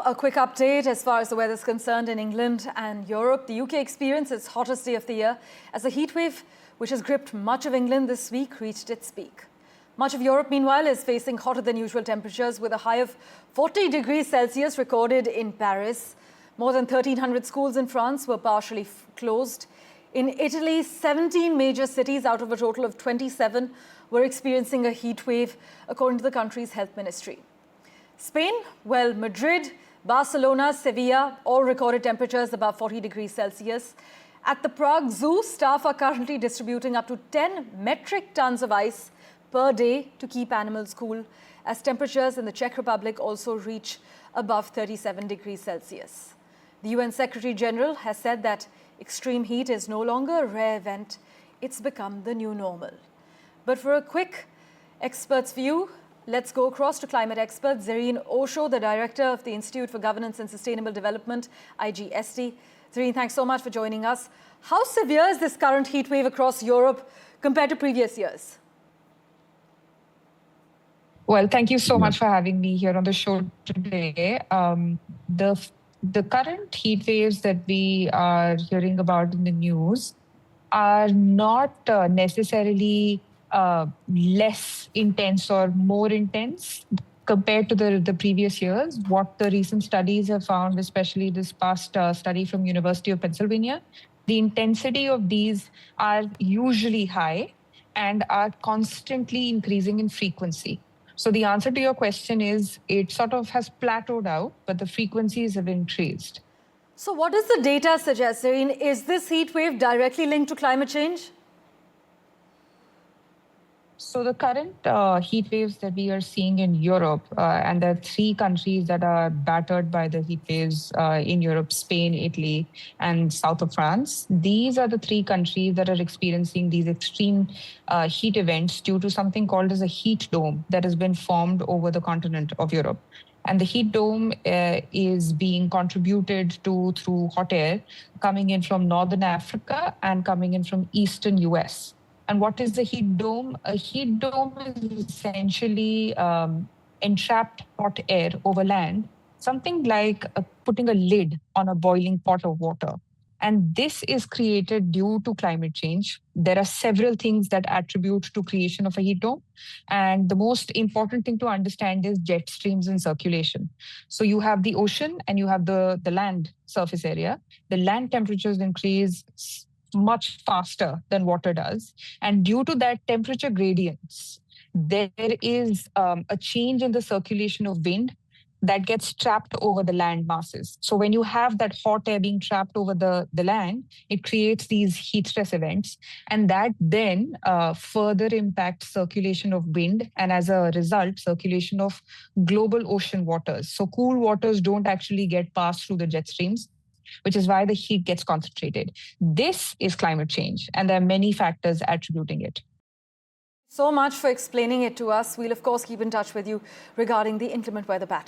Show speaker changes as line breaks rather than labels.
A quick update as far as the weather is concerned in England and Europe. The UK experienced its hottest day of the year as a heatwave, which has gripped much of England this week, reached its peak. Much of Europe, meanwhile, is facing hotter than usual temperatures with a high of 40 degrees Celsius recorded in Paris. More than 1,300 schools in France were partially closed. In Italy, 17 major cities out of a total of 27 were experiencing a heat wave, according to the country's health ministry. Spain, well, Madrid, Barcelona, Sevilla all recorded temperatures above 40 degrees Celsius. At the Prague Zoo, staff are currently distributing up to 10 metric tons of ice per day to keep animals cool, as temperatures in the Czech Republic also reach above 37 degrees Celsius. The UN Secretary General has said that extreme heat is no longer a rare event, it's become the new normal. But for a quick expert's view, let's go across to climate expert Zerin Osho, the director of the Institute for Governance and Sustainable Development, IGST. Zerin, thanks so much for joining us. How severe is this current heat wave across Europe compared to previous years?
Well, thank you so much for having me here on the show today. The current heat waves that we are hearing about in the news are not necessarily less intense or more intense compared to the previous years. What the recent studies have found, especially this past study from University of Pennsylvania, the intensity of these are usually high and are constantly increasing in frequency. So the answer to your question is it sort of has plateaued out, but the frequencies have increased.
So what does the data suggest, Zerin? Is this heat wave directly linked to climate change?
So the current heat waves that we are seeing in Europe, and there are three countries that are battered by the heat waves in Europe: Spain, Italy, and south of France. These are the three countries that are experiencing these extreme heat events due to something called as a heat dome that has been formed over the continent of Europe. And the heat dome is being contributed to through hot air coming in from northern Africa and coming in from eastern US. And what is the heat dome? A heat dome is essentially entrapped hot air over land, something like putting a lid on a boiling pot of water. And this is created due to climate change. There are several things that attribute to creation of a heat dome. And the most important thing to understand is jet streams in circulation. So you have the ocean and you have the land surface area. The land temperatures increase much faster than water does. And due to that temperature gradients, there is a change in the circulation of wind that gets trapped over the land masses. So when you have that hot air being trapped over the land, it creates these heat stress events. And that then further impacts circulation of wind. And as a result, circulation of global ocean waters. So cool waters don't actually get passed through the jet streams, which is why the heat gets concentrated. This is climate change, and there are many factors attributing it.
So much for explaining it to us. We'll, of course, keep in touch with you regarding the inclement weather pattern.